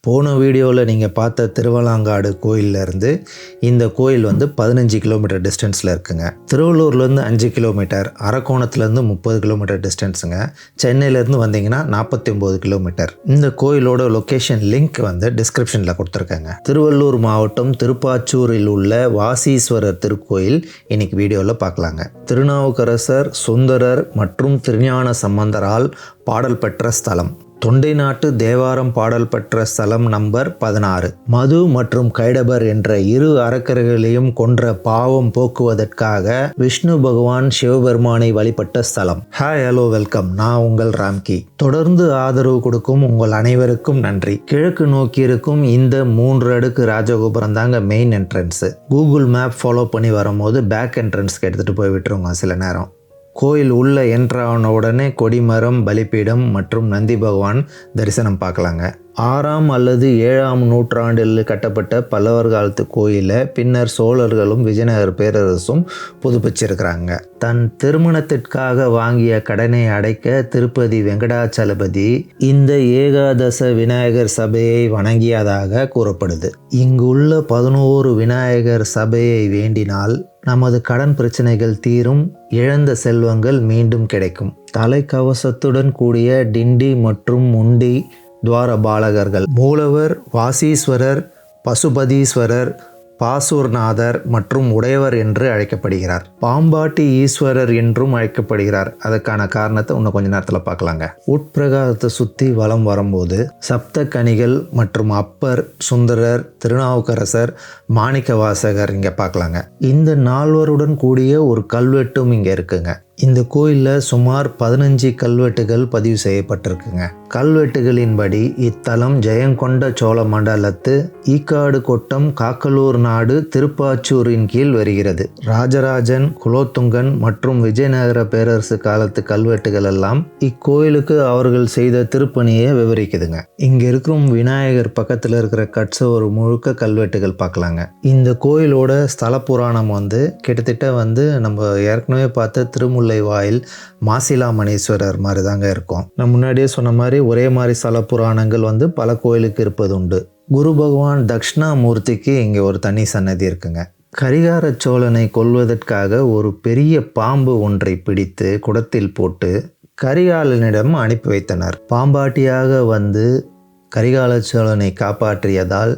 போன வீடியோவில் நீங்கள் பார்த்த திருவலாங்காடு கோயிலேருந்து இந்த கோயில் வந்து 15 கிலோமீட்டர் டிஸ்டன்ஸில் இருக்குங்க. திருவள்ளூர்லேருந்து 5 கிலோமீட்டர், அரக்கோணத்துலேருந்து 30 கிலோமீட்டர் டிஸ்டன்ஸுங்க. சென்னையிலேருந்து வந்தீங்கன்னா 49 கிலோமீட்டர். இந்த கோயிலோட லொக்கேஷன் லிங்க் வந்து டிஸ்கிரிப்ஷனில் கொடுத்துருக்கேங்க. திருவள்ளூர் மாவட்டம் திருப்பாச்சூரில் உள்ள வாசீஸ்வரர் திருக்கோயில் இன்னைக்கு வீடியோவில் பார்க்கலாங்க. திருநாவுக்கரசர், சுந்தரர் மற்றும் திருஞான சம்பந்தரால் பாடல் பெற்ற ஸ்தலம். தொண்டை நாட்டு தேவாரம் பாடல் பெற்ற ஸ்தலம் நம்பர் 16. மது மற்றும் கைடபர் என்ற இரு அரக்கர்களையும் கொன்ற பாவம் போக்குவதற்காக விஷ்ணு பகவான் சிவபெருமானை வழிபட்ட ஸ்தலம். Hi, hello, welcome. நான் உங்கள் ராம்கி. தொடர்ந்து ஆதரவு கொடுக்கும் உங்கள் அனைவருக்கும் நன்றி. கிழக்கு நோக்கி இருக்கும் இந்த 3 அடுக்கு ராஜகோபுரம் தாங்க main entrance. Google map follow பண்ணி வரும்போது பேக் என்ட்ரன்ஸ்க்கு எடுத்துகிட்டு போய் விட்டுருங்க சில நேரம். கோயில் உள்ள என்ட்ரான உடனே கொடிமரம், பலிப்பீடம் மற்றும் நந்தி பகவான் தரிசனம் பார்க்கலாங்க. 6ஆம் அல்லது 7ஆம் நூற்றாண்டில் கட்டப்பட்ட பல்லவர் காலத்து கோயிலை பின்னர் சோழர்களும் விஜயநகர பேரரசும் புதுப்பிச்சிருக்கிறாங்க. தன் திருமணத்திற்காக வாங்கிய கடனை அடைக்க திருப்பதி வெங்கடாச்சலபதி இந்த ஏகாதச விநாயகர் சபையை வணங்கியதாக கூறப்படுது. இங்குள்ள 11 விநாயகர் சபையை வேண்டினால் நமது கடன் பிரச்சனைகள் தீரும், இழந்த செல்வங்கள் மீண்டும் கிடைக்கும். தலைக்கவசத்துடன் கூடிய டிண்டி மற்றும் முண்டி துவாரபாலகர்கள், மூலவர், வாசீஸ்வரர், பசுபதீஸ்வரர், பாசூர்நாதர் மற்றும் உடையவர் என்று அழைக்கப்படுகிறார். பாம்பாட்டி ஈஸ்வரர் என்றும் அழைக்கப்படுகிறார். அதற்கான காரணத்தை இன்னும் கொஞ்ச நேரத்தில் பார்க்கலாங்க. உட்பிரகாரத்தை சுற்றி வலம் வரும்போது சப்த கனிகள் மற்றும் அப்பர், சுந்தரர், திருநாவுக்கரசர், மாணிக்கவாசகர் இங்கே பார்க்கலாங்க. இந்த 4வருடன் கூடிய ஒரு கல்வெட்டும் இங்கே இருக்குங்க. இந்த கோயிலில் சுமார் 15 கல்வெட்டுகள் பதிவு செய்யப்பட்டிருக்குங்க. கல்வெட்டுகளின்படி இத்தலம் ஜெயங்கொண்ட சோழ மண்டலத்து ஈக்காடு கொட்டம், காக்கலூர் நாடு, திருப்பாச்சூரின் கீழ் வருகிறது. ராஜராஜன், குலோத்துங்கன் மற்றும் விஜயநகர பேரரசு காலத்து கல்வெட்டுகள் எல்லாம் இக்கோயிலுக்கு அவர்கள் செய்த திருப்பணியை விவரிக்குதுங்க. இங்க இருக்கும் விநாயகர் பக்கத்தில் இருக்கிற கட்சவர் முழுக்க கல்வெட்டுகள் பார்க்கலாங்க. இந்த கோயிலோட ஸ்தல புராணம் வந்து கிட்டத்தட்ட நம்ம ஏற்கனவே பார்த்த திருமுல்லை வாயில் மாசிலாமணீஸ்வரர் மாதிரி தாங்க இருக்கும். நான் முன்னாடியே சொன்ன மாதிரி ஒரே மாதிரி ஸ்தல புராணங்கள் பல கோயிலுக்கு இருப்பது உண்டு. குரு பகவான் தட்சிணாமூர்த்திக்கு இங்கே ஒரு தனி சன்னதி இருக்குங்க. கரிகார சோழனை கொல்வதற்காக ஒரு பெரிய பாம்பு ஒன்றை பிடித்து குடத்தில் போட்டு கரிகாலனிடம் அனுப்பி வைத்தனர். பாம்பாட்டியாக வந்து கரிகால சோழனை காப்பாற்றியதால்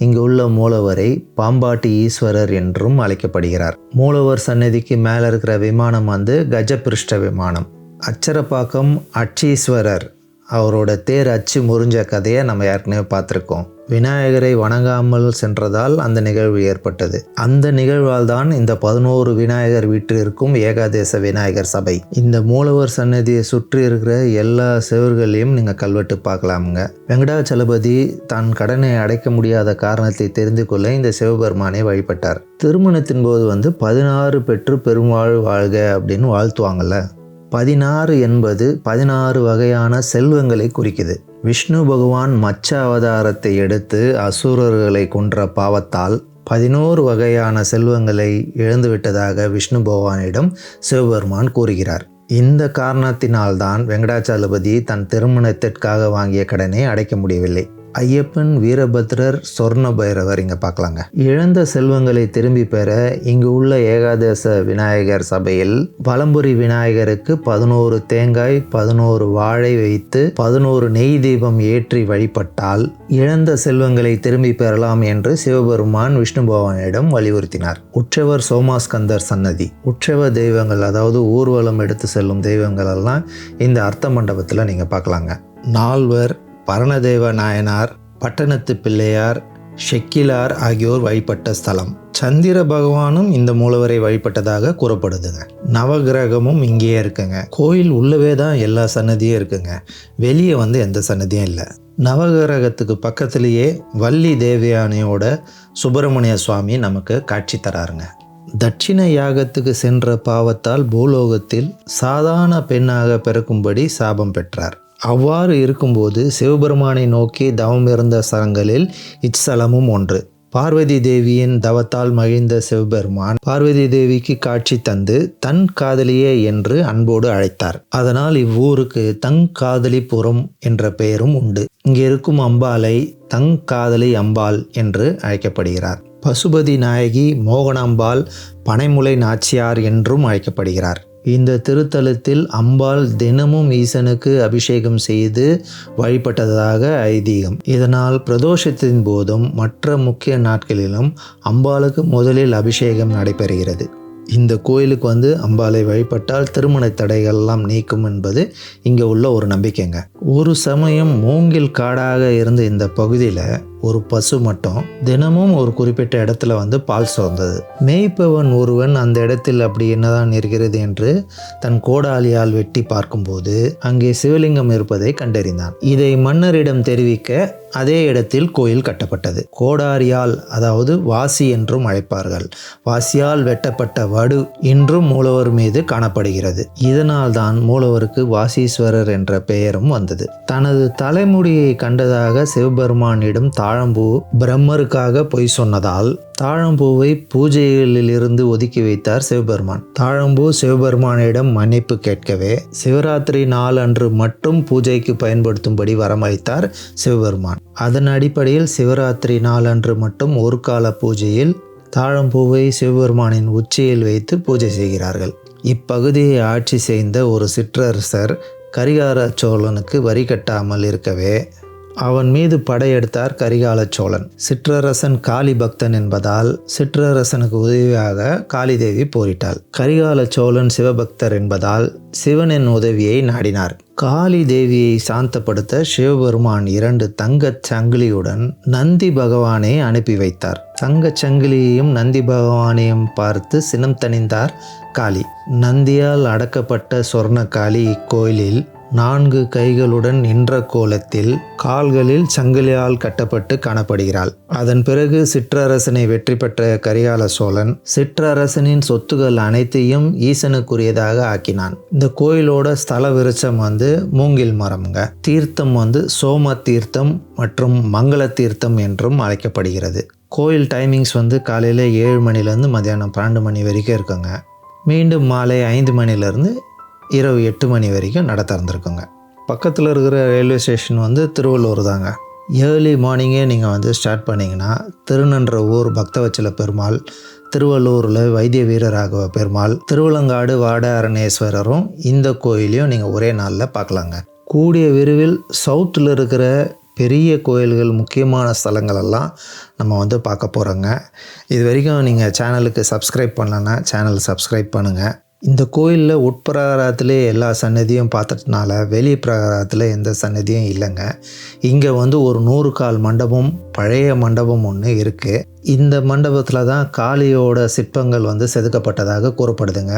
இங்கு உள்ள மூலவரை பாம்பாட்டி ஈஸ்வரர் என்றும் அழைக்கப்படுகிறார். மூலவர் சன்னதிக்கு மேலே இருக்கிற விமானம் கஜபிருஷ்ட விமானம். அச்சரப்பாக்கம் அச்சீஸ்வரர் அவரோட தேர் அச்சு முறிஞ்ச கதையை நம்ம ஏற்கனவே பார்த்துருக்கோம். விநாயகரை வணங்காமல் சென்றதால் அந்த நிகழ்வு ஏற்பட்டது. அந்த நிகழ்வால் தான் இந்த 11 விநாயகர் வீட்டில் இருக்கும் ஏகாதேச விநாயகர் சபை. இந்த மூலவர் சன்னதியை சுற்றி இருக்கிற எல்லா செவர்களையும் நீங்கள் கல்வெட்டு பார்க்கலாமுங்க. வெங்கடாச்சலபதி தன் கடனை அடைக்க முடியாத காரணத்தை தெரிந்து கொள்ள இந்த சிவபெருமானை வழிபட்டார். திருமணத்தின் போது 16 பெற்று பெருவாழ் வாழ்க அப்படின்னு வாழ்த்துவாங்கல்ல. 16 என்பது 16 வகையான செல்வங்களை குறிக்குது. விஷ்ணு பகவான் மச்ச அவதாரத்தை எடுத்து அசுரர்களை கொன்ற பாவத்தால் 11 வகையான செல்வங்களை இழந்துவிட்டதாக விஷ்ணு பகவானிடம் சிவபெருமான் கூறுகிறார். இந்த காரணத்தினால்தான் வெங்கடாச்சலபதி தன் திருமணத்திற்காக வாங்கிய கடனை அடைக்க முடியவில்லை. ஐயப்பன், வீரபத்ரர், சொர்ண பைரவர் இங்கே பார்க்கலாங்க. இழந்த செல்வங்களை திரும்பி பெற இங்கு உள்ள ஏகாதச விநாயகர் சபையில் வலம்புரி விநாயகருக்கு 11 தேங்காய், 11 வாழை வைத்து 11 நெய் தீபம் ஏற்றி வழிபட்டால் இழந்த செல்வங்களை திரும்பி பெறலாம் என்று சிவபெருமான் விஷ்ணு பகவானிடம் வலியுறுத்தினார். உற்சவர் சோமாஸ்கந்தர் சன்னதி. உற்சவ தெய்வங்கள், அதாவது ஊர்வலம் எடுத்து செல்லும் தெய்வங்கள் எல்லாம் இந்த அர்த்த மண்டபத்தில் நீங்கள் பார்க்கலாங்க. நால்வர், பரணதேவ நாயனார், பட்டணத்து பிள்ளையார், ஷெக்கிலார் ஆகியோர் வழிபட்ட ஸ்தலம். சந்திர பகவானும் இந்த மூலவரை வழிபட்டதாக கூறப்படுதுங்க. நவகிரகமும் இங்கேயே இருக்குங்க. கோயில் உள்ளவே தான் எல்லா சன்னதியும் இருக்குங்க. வெளியே எந்த சன்னதியும் இல்லை. நவகிரகத்துக்கு பக்கத்திலேயே வள்ளி தேவயானையோட சுப்பிரமணிய சுவாமி நமக்கு காட்சி தராருங்க. தட்சிண யாகத்துக்கு சென்ற பாவத்தால் பூலோகத்தில் சாதாரண பெண்ணாக பிறக்கும்படி சாபம் பெற்றார். அவ்வாறு இருக்கும்போது சிவபெருமானை நோக்கி தவம் இருந்த ஸ்தலங்களில் இச்சலமும் ஒன்று. பார்வதி தேவியின் தவத்தால் மகிழ்ந்த சிவபெருமான் பார்வதி தேவிக்கு காட்சி தந்து தன் காதலியே என்று அன்போடு அழைத்தார். அதனால் இவ்வூருக்கு தங்காதலிபுரம் என்ற பெயரும் உண்டு. இங்கே இருக்கும் அம்பாளை தங்காதலி அம்பாள் என்று அழைக்கப்படுகிறார். பசுபதி நாயகி, மோகனாம்பாள், பனைமுலை நாச்சியார் என்றும் அழைக்கப்படுகிறார். இந்த திருத்தலத்தில் அம்பாள் தினமும் ஈசனுக்கு அபிஷேகம் செய்து வழிபட்டதாக ஐதீகம். இதனால் பிரதோஷத்தின் போதும் மற்ற முக்கிய நாட்களிலும் அம்பாளுக்கு முதலில் அபிஷேகம் நடைபெறுகிறது. இந்த கோயிலுக்கு அம்பாளை வழிபட்டால் திருமண தடைகள்லாம் நீக்கும் என்பது இங்கே உள்ள ஒரு நம்பிக்கைங்க. ஒரு சமயம் மூங்கில் காடாக இருந்த இந்த பகுதியில் ஒரு பசு மட்டும் தினமும் ஒரு குறிப்பிட்ட இடத்துல பால் சுரந்தது. மேய்ப்பவன் ஒருவன் அந்த இடத்தில் அப்படி என்னதான் இருக்கிறது என்று தன் கோடாலியால் வெட்டி பார்க்கும்போது அங்கே சிவலிங்கம் இருப்பதை கண்டறிந்தான். இதை மன்னரிடம் தெரிவிக்க அதே இடத்தில் கோயில் கட்டப்பட்டது. கோடாரியால், அதாவது வாசி என்றும் அழைப்பார்கள். வாசியால் வெட்டப்பட்ட வடு இன்றும் மூலவர் மீது காணப்படுகிறது. இதனால் தான் மூலவருக்கு வாசீஸ்வரர் என்ற பெயரும் வந்தது. தனது தலைமுடியை கண்டதாக சிவபெருமானிடம் தாழம்பூ பிரம்மருக்காக பொய் சொன்னதால் தாழம்பூவை பூஜைகளில் இருந்து ஒதுக்கி வைத்தார் சிவபெருமான். தாழம்பூ சிவபெருமானிடம் மன்னிப்பு கேட்கவே சிவராத்திரி நாள் அன்று மட்டும் பூஜைக்கு பயன்படுத்தும்படி வரமளித்தார் சிவபெருமான். அதன் அடிப்படையில் சிவராத்திரி நாள் அன்று மட்டும் ஒரு கால பூஜையில் தாழம்பூவை சிவபெருமானின் உச்சியில் வைத்து பூஜை செய்கிறார்கள். இப்பகுதியை ஆட்சி செய்த ஒரு சிற்றரசர் கரிகால சோழனுக்கு வரி கட்டாமல் இருக்கவே அவன் மீது படையெடுத்தார் கரிகால சோழன். சிற்றரசன் காளி பக்தன் என்பதால் சிற்றரசனுக்கு உதவியாக காளி தேவி போரிட்டாள். கரிகால சோழன் சிவபக்தர் என்பதால் சிவனின் உதவியை நாடினார். காளி தேவியை சாந்தப்படுத்த சிவபெருமான் 2 தங்கச் சங்கிலியுடன் நந்தி பகவானை அனுப்பி வைத்தார். தங்கச் சங்கிலியையும் நந்தி பகவானையும் பார்த்து சினம் தணிந்தார் காளி. நந்தியால் அடக்கப்பட்ட சொர்ண காளி இக்கோயிலில் 4 கைகளுடன் நின்ற கோலத்தில் கால்களில் சங்கிலியால் கட்டப்பட்டு காணப்படுகிறாள். அதன் பிறகு சிற்றரசனை வெற்றி பெற்ற கரிகால சோழன் சிற்றரசனின் சொத்துகள் அனைத்தையும் ஈசனுக்குரியதாக ஆக்கினான். இந்த கோயிலோட ஸ்தல விருட்சம் மூங்கில் மரம்ங்க. தீர்த்தம் சோம தீர்த்தம் மற்றும் மங்கள தீர்த்தம் என்றும் அழைக்கப்படுகிறது. கோயில் டைமிங்ஸ் காலையில் 7 மணிலேருந்து மதியானம் 12 மணி வரைக்கும் இருக்குங்க. மீண்டும் மாலை 5 மணிலேருந்து இரவு 8 மணி வரைக்கும் நட திறந்துருக்குங்க. பக்கத்தில் இருக்கிற ரயில்வே ஸ்டேஷன் திருவள்ளூர் தாங்க. ஏர்லி மார்னிங்கே நீங்கள் ஸ்டார்ட் பண்ணிங்கன்னா திருநன்ற ஊர் பக்தவச்சல பெருமாள், திருவள்ளூரில் வைத்திய வீரராகவ பெருமாள், திருவலங்காடு வாட அரணேஸ்வரரும் இந்த கோயிலையும் நீங்கள் ஒரே நாளில் பார்க்கலாங்க. கூடிய விரைவில் சவுத்தில் இருக்கிற பெரிய கோயில்கள், முக்கியமான ஸ்தலங்களெல்லாம் நம்ம பார்க்க போகிறோங்க. இது வரைக்கும் நீங்கள் சேனலுக்கு சப்ஸ்கிரைப் பண்ணலன்னா சேனல் சப்ஸ்கிரைப் பண்ணுங்கள். இந்த கோயிலில் உட்பிரகாரத்திலே எல்லா சன்னதியும் பார்த்துட்டனால வெளி பிரகாரத்தில் எந்த சன்னதியும் இல்லைங்க. இங்கே ஒரு 100 கால் மண்டபம், பழைய மண்டபம் ஒன்று இருக்குது. இந்த மண்டபத்தில் தான் காளியோட சிற்பங்கள் செதுக்கப்பட்டதாக கூறப்படுதுங்க.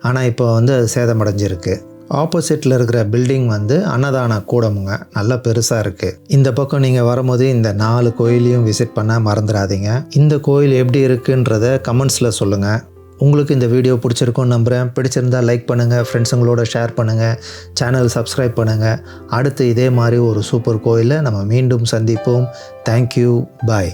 ஆனால் இப்போ அது சேதமடைஞ்சிருக்கு. ஆப்போசிட்டில் இருக்கிற பில்டிங் அன்னதான கூடமுங்க, நல்லா பெருசாக இருக்குது. இந்த பக்கம் நீங்கள் வரும்போது இந்த 4 கோயிலையும் விசிட் பண்ண மறந்துடாதீங்க. இந்த கோயில் எப்படி இருக்குன்றத கமெண்ட்ஸில் சொல்லுங்கள். உங்களுக்கு இந்த வீடியோ பிடிச்சிருக்கும்னு நம்புகிறேன். பிடிச்சிருந்தால் லைக் பண்ணுங்கள், ஃப்ரெண்ட்ஸுங்களோட ஷேர் பண்ணுங்கள், சேனல் சப்ஸ்கிரைப் பண்ணுங்கள். அடுத்து இதே மாதிரி ஒரு சூப்பர் கோயிலை நம்ம மீண்டும் சந்திப்போம். தேங்க்யூ, பாய்.